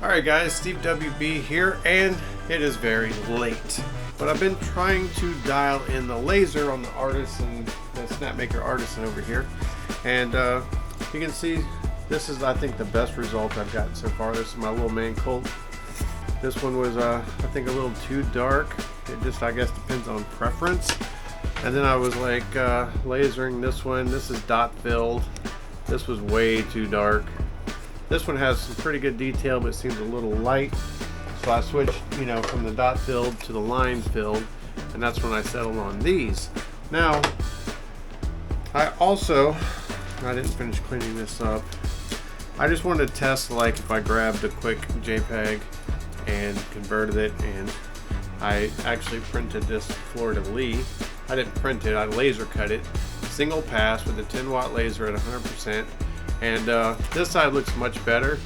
Alright guys, Steve WB here, and it is very late. But I've been trying to dial in the laser on the Artisan, the Snapmaker Artisan over here. And you can see this is, I think, the best result I've gotten so far. This is my little main Colt. This one was, I think, a little too dark. It just, I guess, depends on preference. And then I was like lasering this one. This is dot filled. This was way too dark. This one has some pretty good detail, but it seems a little light. So I switched, from the dot filled to the line filled, and that's when I settled on these. Now, I didn't finish cleaning this up. I just wanted to test, like, if I grabbed a quick JPEG and converted it, and I actually printed this fleur-de-lis. I didn't print it, I laser cut it. Single pass with a 10-watt laser at 100%. And this side looks much better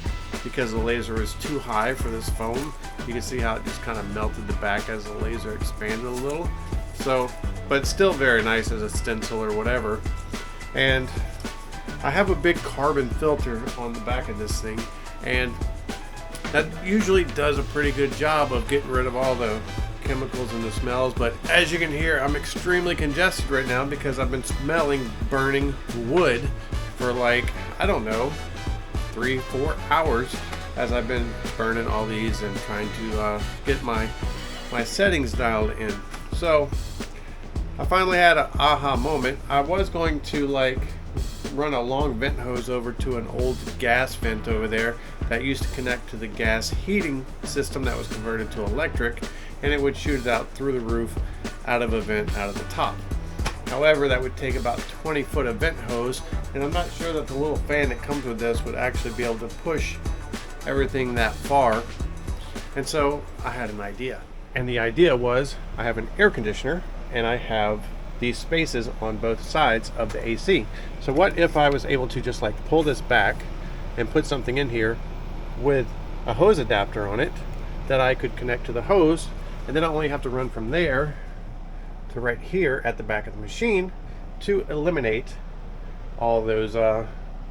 because the laser is too high for this foam. You can see how it just kind of melted the back as the laser expanded a little. So, but still very nice as a stencil or whatever. And I have a big carbon filter on the back of this thing, and that usually does a pretty good job of getting rid of all the chemicals and the smells. But as you can hear, I'm extremely congested right now because I've been smelling burning wood for, like, I don't know, 3-4 hours as I've been burning all these and trying to get my settings dialed in. So I finally had an aha moment. I was going to, like, run a long vent hose over to an old gas vent over there that used to connect to the gas heating system that was converted to electric, and it would shoot it out through the roof out of a vent out of the top. However, that would take about 20 foot of vent hose, and I'm not sure that the little fan that comes with this would actually be able to push everything that far. And so I had an idea. And the idea was, I have an air conditioner and I have these spaces on both sides of the AC. So what if I was able to just, like, pull this back and put something in here with a hose adapter on it that I could connect to the hose, and then I only have to run from there to right here at the back of the machine to eliminate all those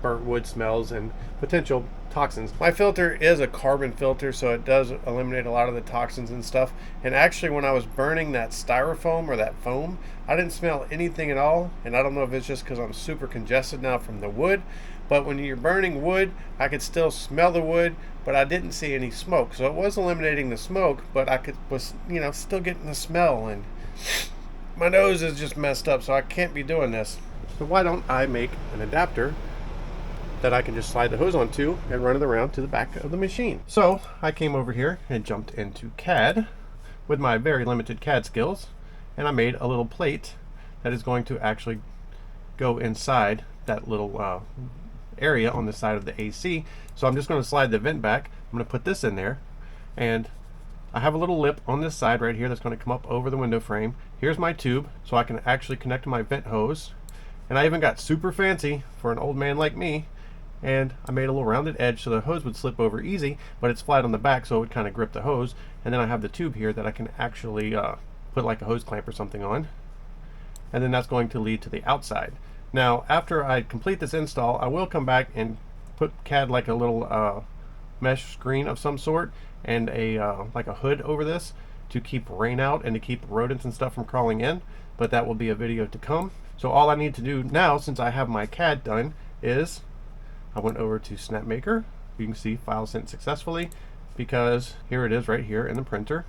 burnt wood smells and potential toxins. My filter is a carbon filter, so it does eliminate a lot of the toxins and stuff. And actually, when I was burning that styrofoam or that foam, I didn't smell anything at all. And I don't know if it's just because I'm super congested now from the wood, but when you're burning wood, I could still smell the wood, but I didn't see any smoke. So it was eliminating the smoke, but I was still getting the smell, and my nose is just messed up, so I can't be doing this. So why don't I make an adapter that I can just slide the hose onto and run it around to the back of the machine. So I came over here and jumped into CAD with my very limited CAD skills, and I made a little plate that is going to actually go inside that little area on the side of the AC. So I'm just going to slide the vent back. I'm going to put this in there, and I have a little lip on this side right here that's going to come up over the window frame. Here's my tube, so I can actually connect to my vent hose. And I even got super fancy for an old man like me, and I made a little rounded edge so the hose would slip over easy, but it's flat on the back, so it would kind of grip the hose. And then I have the tube here that I can actually put like a hose clamp or something on, and then that's going to lead to the outside. Now, after I complete this install, I will come back and put CAD like a little mesh screen of some sort, and like a hood over this to keep rain out and to keep rodents and stuff from crawling in, but that will be a video to come. So all I need to do now, since I have my CAD done, is I went over to Snapmaker. You can see file sent successfully, because here it is right here in the printer.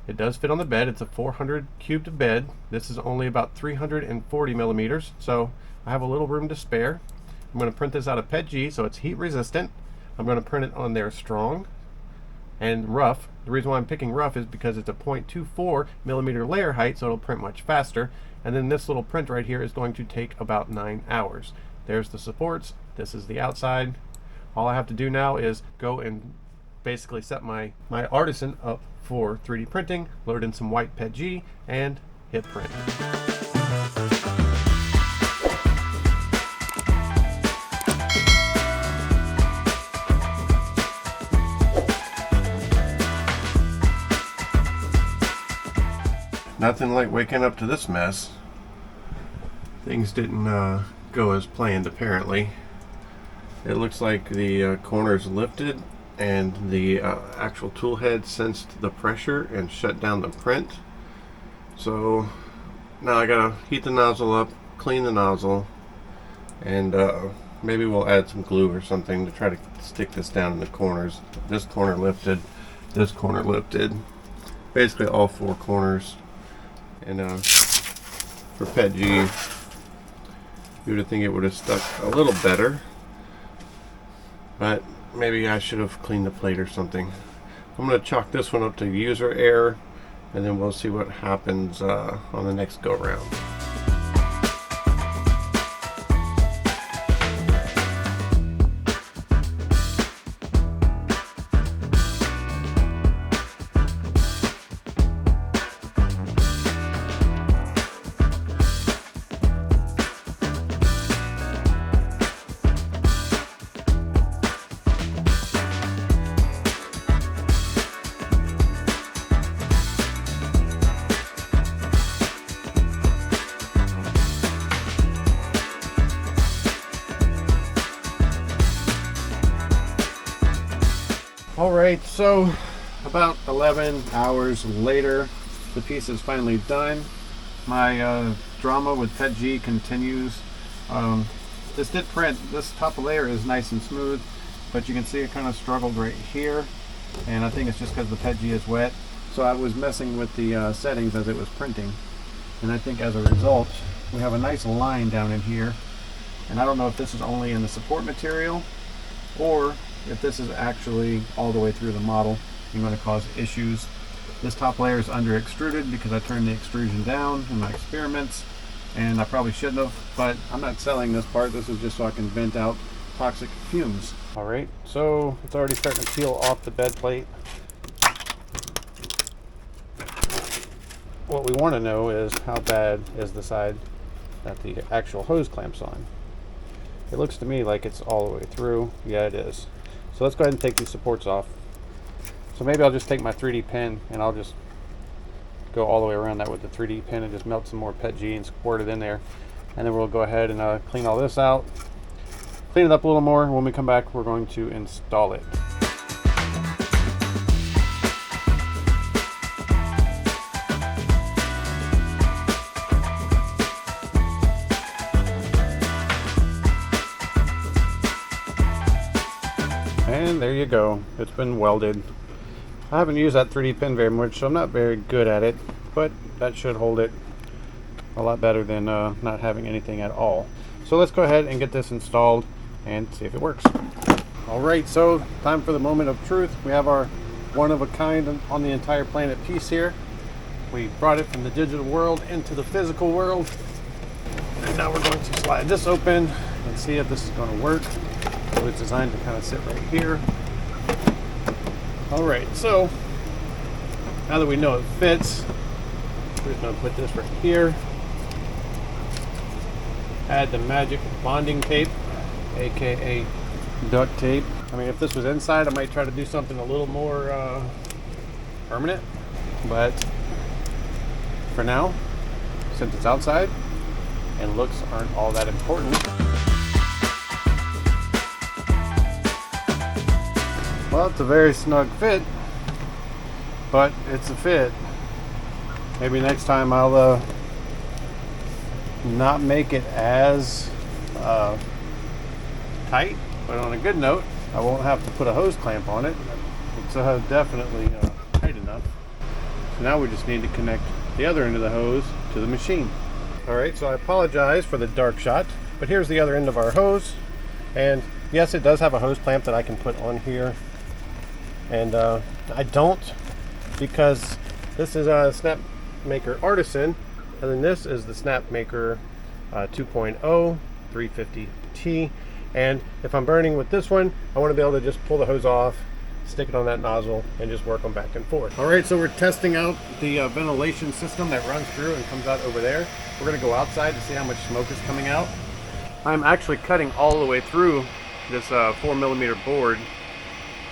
It does fit on the bed. It's a 400 cubed bed. This is only about 340 millimeters, so I have a little room to spare. I'm going to print this out of PETG, so it's heat resistant. I'm going to print it on there strong and rough. The reason why I'm picking rough is because it's a 0.24 millimeter layer height, so it'll print much faster. And then this little print right here is going to take about 9 hours. There's the supports. This is the outside. All I have to do now is go and basically set my Artisan up for 3D printing, load in some white PETG, and hit print. Nothing like waking up to this mess. Things didn't go as planned, apparently. It looks like the corners lifted and the actual tool head sensed the pressure and shut down the print. So now I gotta heat the nozzle up, clean the nozzle, and maybe we'll add some glue or something to try to stick this down in the corners. This corner lifted, this corner lifted, basically all four corners. And for PETG, you would think it would have stuck a little better, but maybe I should have cleaned the plate or something. I'm going to chalk this one up to user error, and then we'll see what happens on the next go round. Alright, so about 11 hours later, the piece is finally done. My drama with PETG continues. This did print. This top layer is nice and smooth, but you can see it kind of struggled right here, and I think it's just because the PETG is wet. So I was messing with the settings as it was printing, and I think as a result we have a nice line down in here, and I don't know if this is only in the support material or if this is actually all the way through the model and going to cause issues. This top layer is under extruded because I turned the extrusion down in my experiments, and I probably shouldn't have, but I'm not selling this part. This is just so I can vent out toxic fumes. Alright, so it's already starting to peel off the bed plate. What we want to know is how bad is the side that the actual hose clamps on. It looks to me like it's all the way through. Yeah, it is. So let's go ahead and take these supports off. So maybe I'll just take my 3D pen and I'll just go all the way around that with the 3D pen and just melt some more PETG and squirt it in there. And then we'll go ahead and clean all this out, clean it up a little more. When we come back, we're going to install it. And there you go, it's been welded. I haven't used that 3D pen very much, so I'm not very good at it, but that should hold it a lot better than not having anything at all. So let's go ahead and get this installed and see if it works. Alright, so time for the moment of truth. We have our one-of-a-kind on the entire planet piece here. We brought it from the digital world into the physical world, and now we're going to slide this open and see if this is going to work. So it's designed to kind of sit right here. Alright, so now that we know it fits, we're just going to put this right here. Add the magic bonding tape, aka duct tape. I mean, if this was inside, I might try to do something a little more permanent, but for now, since it's outside and looks aren't all that important, well, it's a very snug fit, but it's a fit. Maybe next time I'll not make it as tight, but on a good note, I won't have to put a hose clamp on it. It's definitely tight enough. So now we just need to connect the other end of the hose to the machine. Alright, so I apologize for the dark shot, but here's the other end of our hose. And yes, it does have a hose clamp that I can put on here. And I don't, because this is a Snapmaker Artisan, and then this is the Snapmaker 2.0 350T. And if I'm burning with this one, I want to be able to just pull the hose off, stick it on that nozzle, and just work them back and forth. Alright, so we're testing out the ventilation system that runs through and comes out over there. We're going to go outside to see how much smoke is coming out. I'm actually cutting all the way through this 4mm board.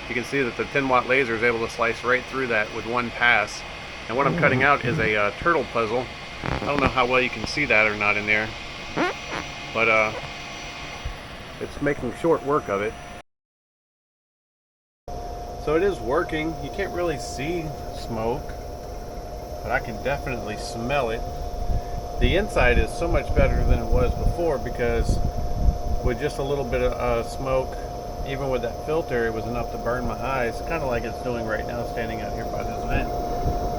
You can see that the 10-watt laser is able to slice right through that with one pass. And what I'm cutting out is a turtle puzzle. I don't know how well you can see that or not in there, but it's making short work of it. So it is working. You can't really see smoke, but I can definitely smell it. The inside is so much better than it was before, because with just a little bit of smoke, even with that filter, it was enough to burn my eyes, kind of like it's doing right now standing out here by this vent.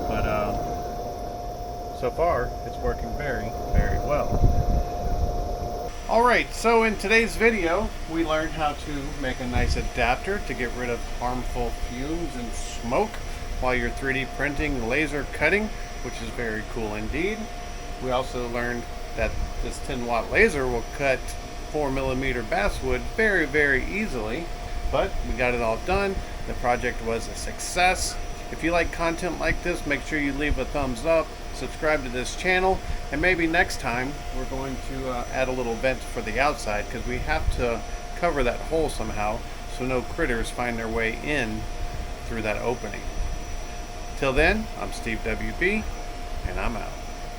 But so far it's working very, very well. Alright, so in today's video we learned how to make a nice adapter to get rid of harmful fumes and smoke while you're 3D printing laser cutting, which is very cool indeed. We also learned that this 10-watt laser will cut 4mm basswood very, very easily, but we got it all done. The project was a success. If you like content like this, make sure you leave a thumbs up, subscribe to this channel, and maybe next time we're going to add a little vent for the outside, because we have to cover that hole somehow so no critters find their way in through that opening. Till then, I'm Steve WB, and I'm out.